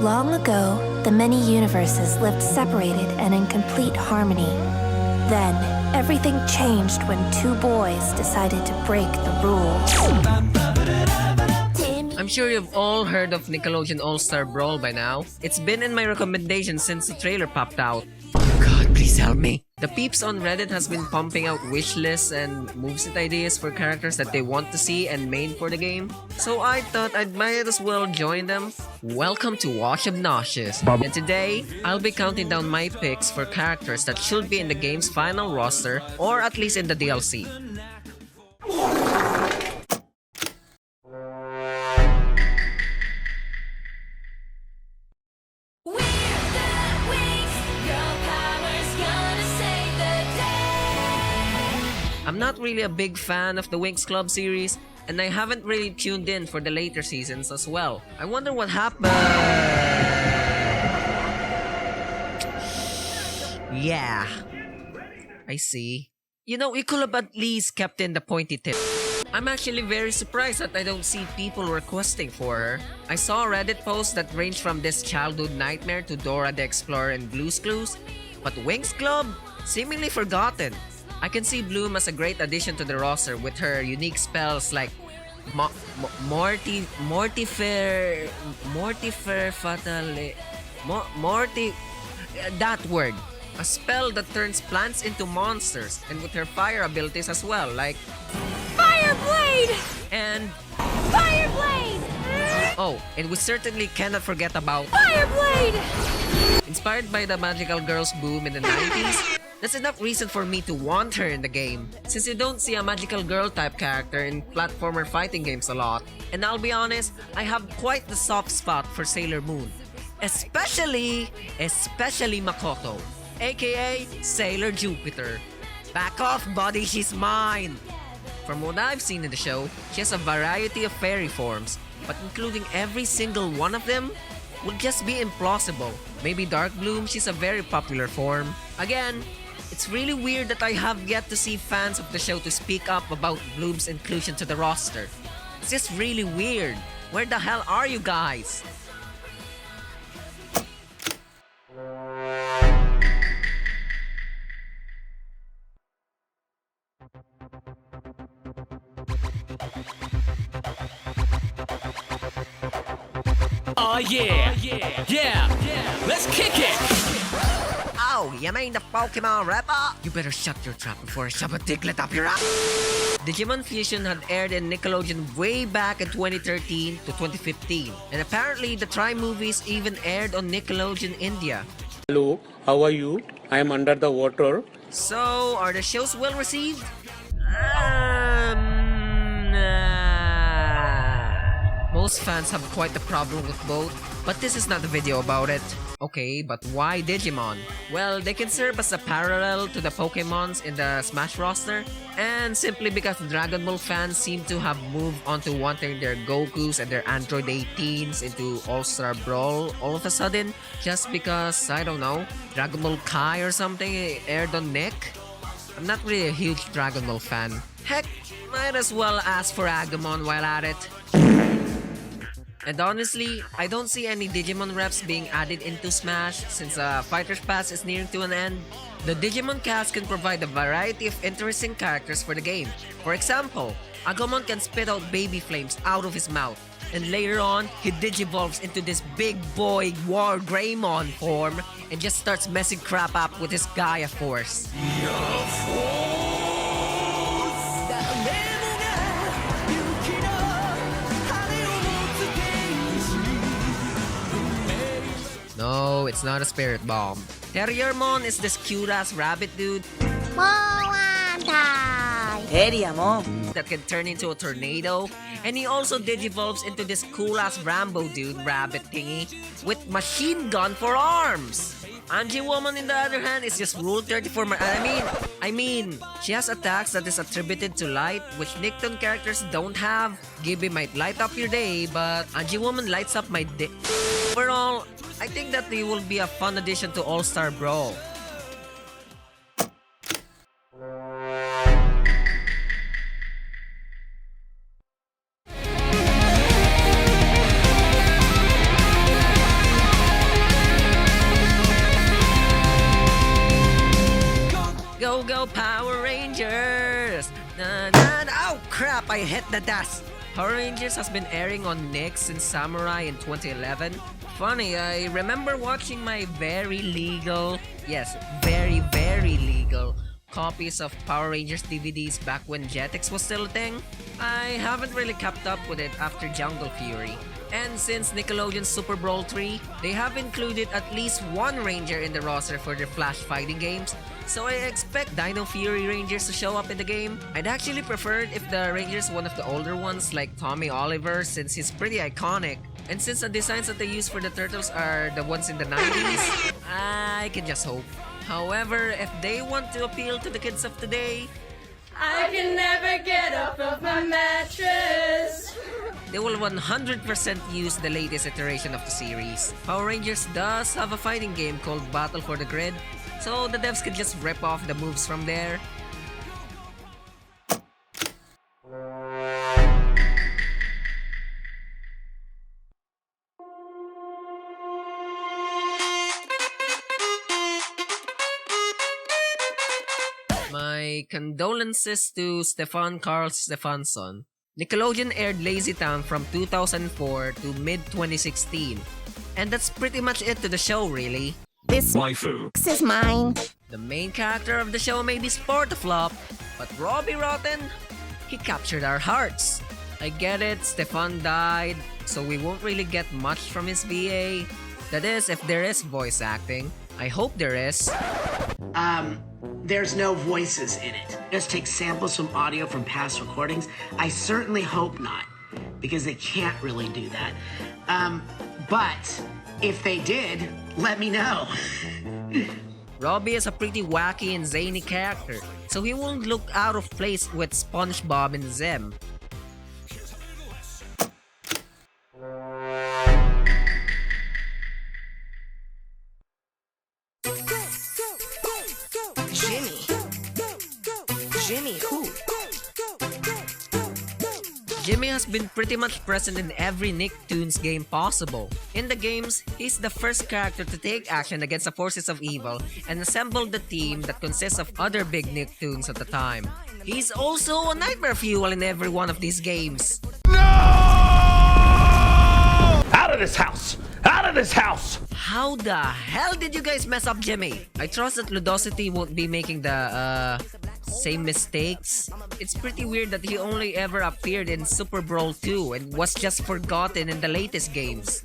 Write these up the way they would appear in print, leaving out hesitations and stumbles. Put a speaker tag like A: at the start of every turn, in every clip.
A: Long ago, the many universes lived separated and in complete harmony. Then, everything changed when two boys decided to break the rules.
B: I'm sure you've all heard of Nickelodeon All-Star Brawl by now. It's been in my recommendations since the trailer popped out. God, please help me. The peeps on Reddit has been pumping out wish lists and moveset ideas for characters that they want to see and main for the game. So I thought I might as well join them. Welcome to Watch Obnoxious. And today, I'll be counting down my picks for characters that should be in the game's final roster or at least in the DLC. I'm not really a big fan of the Winx Club series, and I haven't really tuned in for the later seasons as well. I wonder what happened. Yeah, I see. You know, you could have at least kept in the pointy tip. I'm actually very surprised that I don't see people requesting for her. I saw a Reddit post that ranged from this childhood nightmare to Dora the Explorer and Blue's Clues, but Winx Club? Seemingly forgotten. I can see Bloom as a great addition to the roster with her unique spells like that word. A spell that turns plants into monsters, and with her fire abilities as well, like
C: Fire Blade!
B: And
C: Fire Blade!
B: oh, and we certainly cannot forget about
C: Fire Blade!
B: Inspired by the magical girls boom in the 90s, that's enough reason for me to want her in the game, since you don't see a magical girl type character in platformer fighting games a lot. And I'll be honest, I have quite the soft spot for Sailor Moon. Especially Makoto, aka Sailor Jupiter. Back off, buddy, she's mine! From what I've seen in the show, she has a variety of fairy forms, but including every single one of them would just be implausible. Maybe Dark Bloom, she's a very popular form. Again, it's really weird that I have yet to see fans of the show to speak up about Bloom's inclusion to the roster. It's just really weird. Where the hell are you guys?
D: Oh yeah! Yeah! Let's kick it!
B: Oh, you mean the Pokemon rapper? You better shut your trap before I shove a Diglett up your ass. Digimon Fusion had aired in Nickelodeon way back in 2013 to 2015. And apparently, the Tri movies even aired on Nickelodeon India.
E: Hello, how are you? I am under the water.
B: So, are the shows well received? Most fans have quite the problem with both, but this is not the video about it. Okay, but why Digimon? Well, they can serve as a parallel to the Pokemons in the Smash roster, and simply because Dragon Ball fans seem to have moved on to wanting their Gokus and their Android 18s into All-Star Brawl all of a sudden, just because, I don't know, Dragon Ball Kai or something aired on Nick? I'm not really a huge Dragon Ball fan. Heck, might as well ask for Agumon while at it. And honestly, I don't see any Digimon reps being added into Smash since Fighter's Pass is nearing to an end. The Digimon cast can provide a variety of interesting characters for the game. For example, Agumon can spit out baby flames out of his mouth, and later on, he digivolves into this big boy War Greymon form and just starts messing crap up with his Gaia Force. No, it's not a spirit bomb. Terriermon is this cute-ass rabbit dude that can turn into a tornado. And he also digivolves into this cool-ass Rambo dude rabbit thingy with machine gun for arms. Angie Woman, in the other hand, is just Rule 34. I mean, she has attacks that is attributed to light, which Nicktoon characters don't have. Gibby might light up your day, but Angie Woman lights up my day. Overall, I think that they will be a fun addition to All-Star Brawl. crap, I hit the desk! Power Rangers has been airing on Nick since Samurai in 2011. Funny, I remember watching my very legal, yes, very legal copies of Power Rangers DVDs back when Jetix was still a thing. I haven't really kept up with it after Jungle Fury. And since Nickelodeon's Super Brawl 3, they have included at least one Ranger in the roster for their Flash fighting games, so I expect Dino Fury Rangers to show up in the game. I'd actually prefer if the Ranger's one of the older ones like Tommy Oliver, since he's pretty iconic. And since the designs that they use for the turtles are the ones in the 90s, I can just hope. However, if they want to appeal to the kids of today,
C: I can never get off of my mattress.
B: they will 100% use the latest iteration of the series. Power Rangers does have a fighting game called Battle for the Grid, so the devs could just rip off the moves from there. My condolences to Stefan Karl Stefansson. Nickelodeon aired Lazy Town from 2004 to mid-2016. And that's pretty much it to the show, really.
F: This waifu is mine.
B: The main character of the show may be Sportaflop, but Robbie Rotten, he captured our hearts. I get it, Stefan died, so we won't really get much from his VA. That is, if there is voice acting. I hope there is.
G: There's no voices in it. Just take samples from audio from past recordings. I certainly hope not, because they can't really do that. But if they did, let me know.
B: Robbie is a pretty wacky and zany character, so he won't look out of place with SpongeBob and Zem.
F: Jimmy who?
B: Jimmy has been pretty much present in every Nicktoons game possible. In the games, he's the first character to take action against the forces of evil and assemble the team that consists of other big Nicktoons at the time. He's also a nightmare fuel in every one of these games.
D: Out of this house! Out of this house!
B: How the hell did you guys mess up Jimmy? I trust that Ludosity won't be making the, same mistakes. It's pretty weird that he only ever appeared in Super Brawl 2 and was just forgotten in the latest games.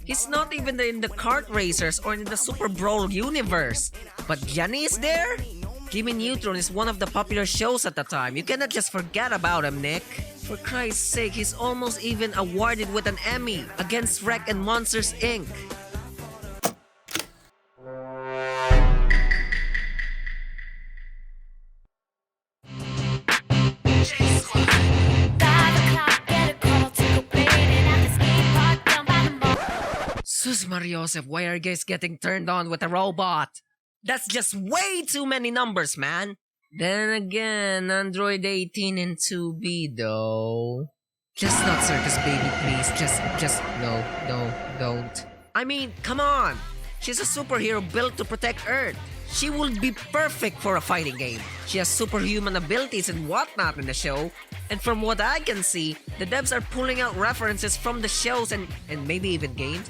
B: He's not even in the kart racers or in the Super Brawl universe. But Johnny is there? Jimmy Neutron is one of the popular shows at the time. You cannot just forget about him, Nick. For Christ's sake, he's almost even awarded with an Emmy against Wreck and Monsters Inc. Sus Mariosef, why are you guys getting turned on with a robot? That's just way too many numbers, man! Then again, Android 18 and 2B though. Just not Circus Baby, please. Just, no, don't. I mean, come on! She's a superhero built to protect Earth. She would be perfect for a fighting game. She has superhuman abilities and whatnot in the show. And from what I can see, the devs are pulling out references from the shows and maybe even games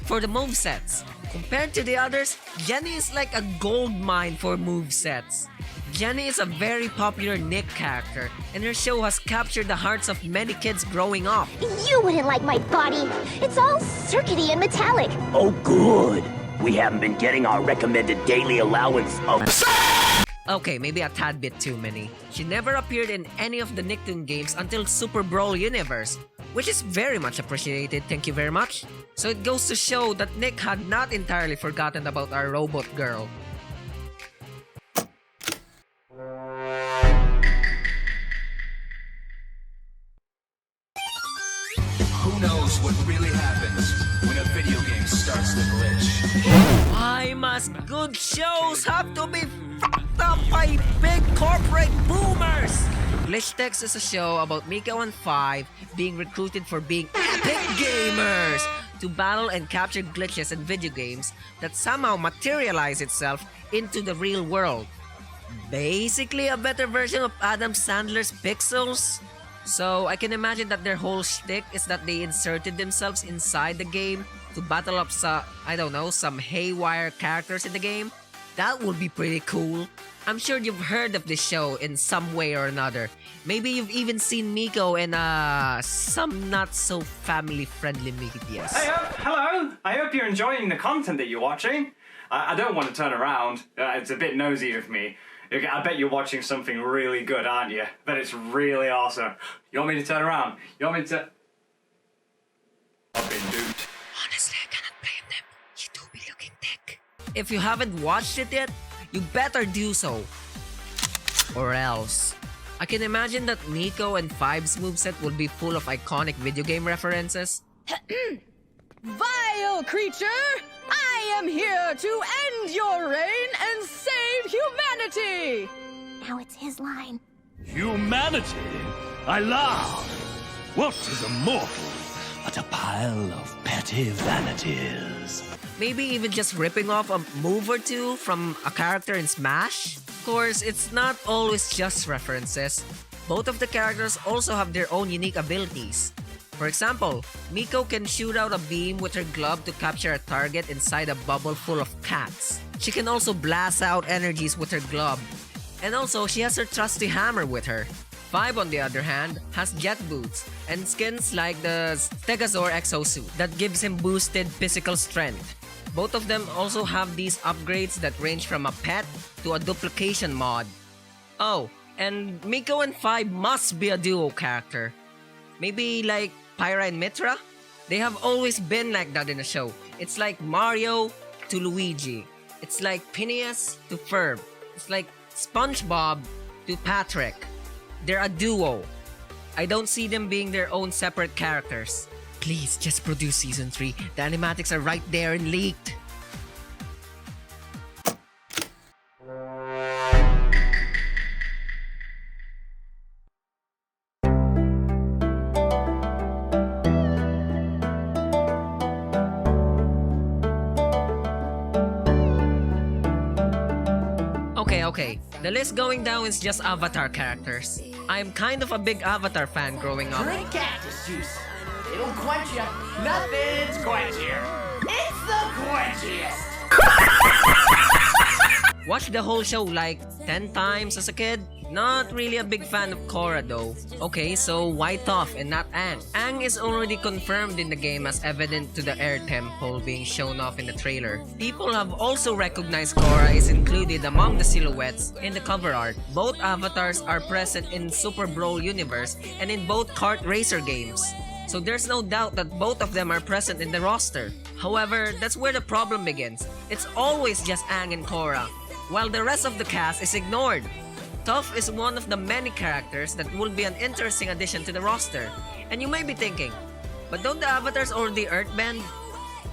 B: for the movesets. Compared to the others, Jenny is like a gold mine for movesets. Jenny is a very popular Nick character, and her show has captured the hearts of many kids growing up.
H: You wouldn't like my body. It's all circuity and metallic.
I: Oh, good. We haven't been getting our recommended daily allowance of...
B: Okay, maybe a tad bit too many. She never appeared in any of the Nicktoon games until Super Brawl Universe, which is very much appreciated, thank you very much. So it goes to show that Nick had not entirely forgotten about our robot girl.
J: Who knows what really happens when a video game starts to glitch?
B: Why must good shows have to be fucked up by big corporate boomers? Glitch Text is a show about Miko and Five being recruited for being epic gamers to battle and capture glitches in video games that somehow materialize itself into the real world. Basically a better version of Adam Sandler's Pixels. So I can imagine that their whole shtick is that they inserted themselves inside the game to battle up some haywire characters in the game. That would be pretty cool. I'm sure you've heard of this show in some way or another. Maybe you've even seen Miko in some not so family friendly videos.
K: Hey hello! I hope you're enjoying the content that you're watching. I don't want to turn around, it's a bit nosy of me. I bet you're watching something really good, aren't you? I bet it's really awesome. You want me to turn around? You want me to... I've been duped.
B: Honestly, I cannot blame them. You do be looking thick. If you haven't watched it yet, you better do so. Or else. I can imagine that Miko and Five's moveset will be full of iconic video game references.
C: Vile creature! I am here to end your reign and save humanity!
H: Now it's his line.
D: Humanity? I laugh. What is a mortal but a pile of petty vanities?
B: Maybe even just ripping off a move or two from a character in Smash? Of course, it's not always just references. Both of the characters also have their own unique abilities. For example, Miko can shoot out a beam with her glove to capture a target inside a bubble full of cats. She can also blast out energies with her glove. And also, she has her trusty hammer with her. Five, on the other hand, has jet boots and skins like the Stegosaur exosuit that gives him boosted physical strength. Both of them also have these upgrades that range from a pet to a duplication mod. Oh, and Miko and Five must be a duo character. Maybe like Pyra and Mitra? They have always been like that in the show. It's like Mario to Luigi. It's like Phineas to Ferb. It's like SpongeBob to Patrick. They're a duo. I don't see them being their own separate characters. Please, just produce Season 3. The animatics are right there and leaked. Okay, the list going down is just Avatar characters. I'm kind of a big Avatar fan growing up.
L: Drink cactus juice. It'll quench you. Nothing's quenchier. It's the quenchiest.
B: Watched the whole show like 10 times as a kid. Not really a big fan of Korra though. Okay, so why Toph and not Aang? Aang is already confirmed in the game as evident to the air temple being shown off in the trailer. People have also recognized Korra is included among the silhouettes in the cover art. Both avatars are present in Super Brawl universe and in both kart racer games. So there's no doubt that both of them are present in the roster. However, that's where the problem begins. It's always just Aang and Korra, while the rest of the cast is ignored. Toph is one of the many characters that will be an interesting addition to the roster. And you may be thinking, but don't the avatars already earthbend?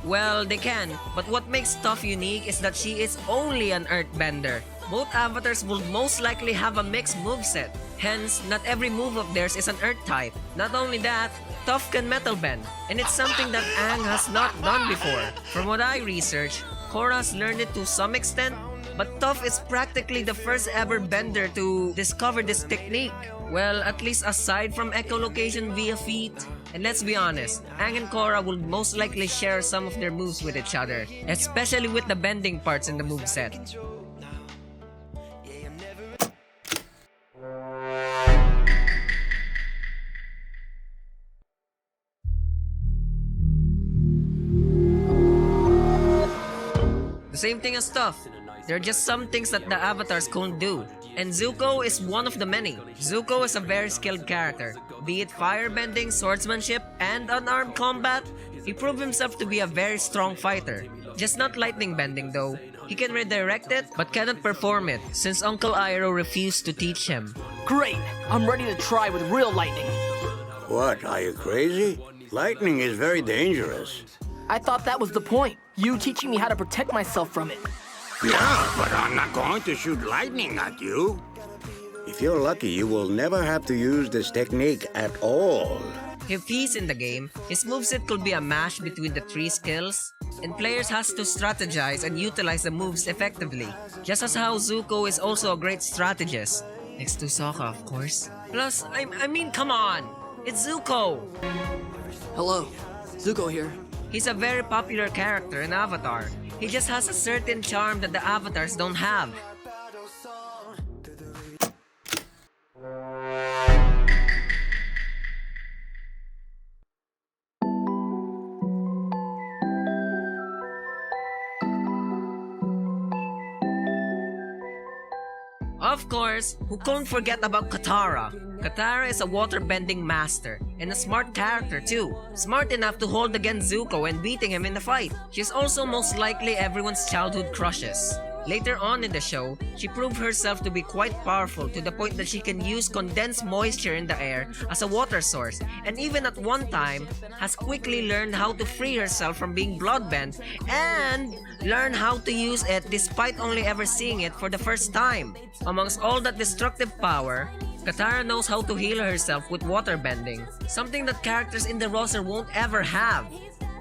B: Well, they can, but what makes Toph unique is that she is only an earthbender. Both avatars will most likely have a mixed moveset. Hence, not every move of theirs is an earth type. Not only that, Toph can metal bend, and it's something that Aang has not done before. From what I researched, Korra's learned it to some extent, but Toph is practically the first ever bender to discover this technique. Well, at least aside from echolocation via feet. And let's be honest, Aang and Korra will most likely share some of their moves with each other, especially with the bending parts in the moveset. The same thing as Toph. There are just some things that the avatars can't do. And Zuko is one of the many. Zuko is a very skilled character. Be it firebending, swordsmanship, and unarmed combat, he proved himself to be a very strong fighter. Just not lightning bending though. He can redirect it, but cannot perform it, since Uncle Iroh refused to teach him.
L: Great! I'm ready to try with real lightning.
M: What, are you crazy? Lightning is very dangerous.
L: I thought that was the point. You teaching me how to protect myself from it.
M: Yeah, but I'm not going to shoot lightning at you. If you're lucky, you will never have to use this technique at all.
B: If he's in the game, his moveset could be a mash between the three skills, and players has to strategize and utilize the moves effectively. Just as how Zuko is also a great strategist. Next to Sokka, of course. Plus, I mean, come on! It's Zuko!
N: Hello, Zuko here.
B: He's a very popular character in Avatar. He just has a certain charm that the avatars don't have. Of course, who can't forget about Katara? Katara is a waterbending master, and a smart character too. Smart enough to hold against Zuko and beating him in the fight. She's also most likely everyone's childhood crushes. Later on in the show, she proved herself to be quite powerful to the point that she can use condensed moisture in the air as a water source, and even at one time, has quickly learned how to free herself from being bloodbent and learn how to use it despite only ever seeing it for the first time. Amongst all that destructive power, Katara knows how to heal herself with waterbending, something that characters in the roster won't ever have.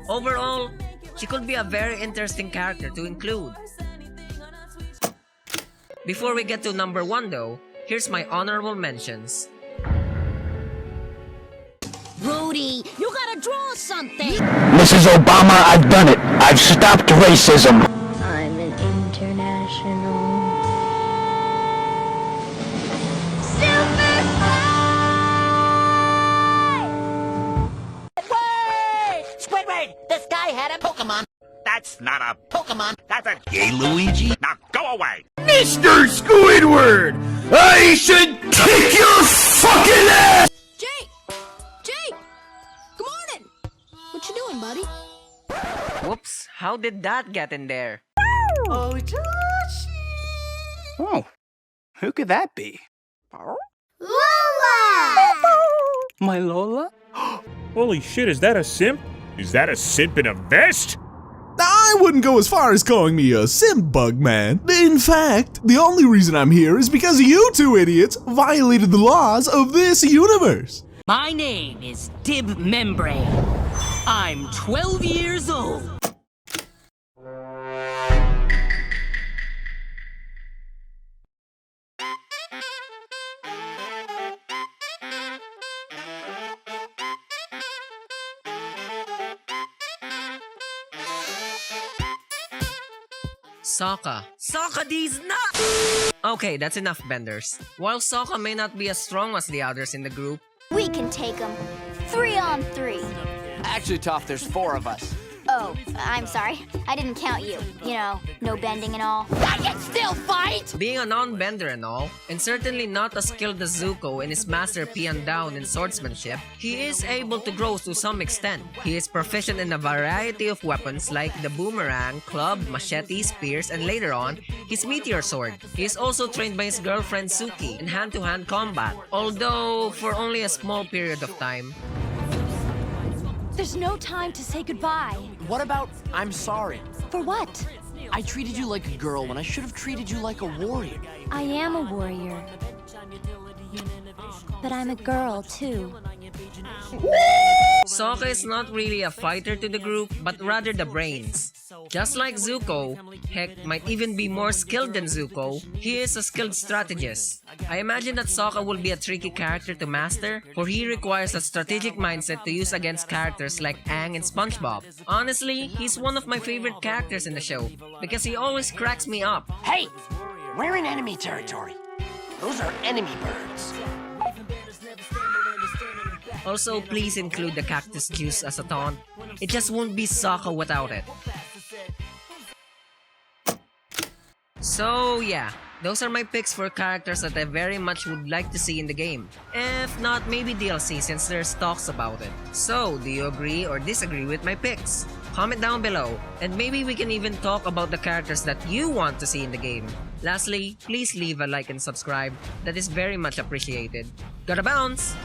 B: Overall, she could be a very interesting character to include. Before we get to number 1 though, here's my honorable mentions.
H: Rudy, you gotta draw something!
I: Mrs. Obama, I've done it. I've stopped racism.
H: I'm an international
L: Squidward! This guy had a Pokemon.
O: That's not a
L: Pokemon.
O: That's a gay Luigi. Now go away.
P: Mr. Squidward! I should kick your fucking ass!
C: Jake! Jake! Good morning! What you doing, buddy?
B: Whoops, how did that get in there?
L: Oh, Josh!
P: Oh, who could that be?
H: Lola!
P: My Lola?
Q: Holy shit, is that a simp? Is that a simp in a vest?
R: I wouldn't go as far as calling me a simp bug man. In fact, the only reason I'm here is because you two idiots violated the laws of this universe.
S: My name is Dib Membrane. I'm 12 years old.
B: Sokka. Sokka these nuts! Okay, that's enough benders. While Sokka may not be as strong as the others in the group,
H: We can take them. 3 on 3.
N: Actually, Toph, there's 4 of us.
H: Oh, I'm sorry. I didn't count you. You know, no bending and all. I can still fight!
B: being a non-bender and all, and certainly not as skilled as Zuko in his master Pian Down in swordsmanship, he is able to grow to some extent. He is proficient in a variety of weapons like the boomerang, club, machete, spears, and later on, his meteor sword. He is also trained by his girlfriend Suki in hand-to-hand combat, although for only a small period of time.
C: There's no time to say goodbye.
N: What about I'm sorry?
C: For what?
N: I treated you like a girl when I should have treated you like a warrior.
A: I am a warrior. But I'm a girl, too.
B: Sokka is not really a fighter to the group, but rather the brains. Just like Zuko, heck, might even be more skilled than Zuko, he is a skilled strategist. I imagine that Sokka will be a tricky character to master, for he requires a strategic mindset to use against characters like Aang and SpongeBob. Honestly, he's one of my favorite characters in the show, because he always cracks me up.
L: Hey! We're in enemy territory. Those are enemy birds.
B: Also, please include the cactus juice as a taunt. It just won't be Sokka without it. So yeah, those are my picks for characters that I very much would like to see in the game. If not, maybe DLC since there's talks about it. So, do you agree or disagree with my picks? Comment down below, and maybe we can even talk about the characters that you want to see in the game. Lastly, please leave a like and subscribe. That is very much appreciated. Gotta bounce!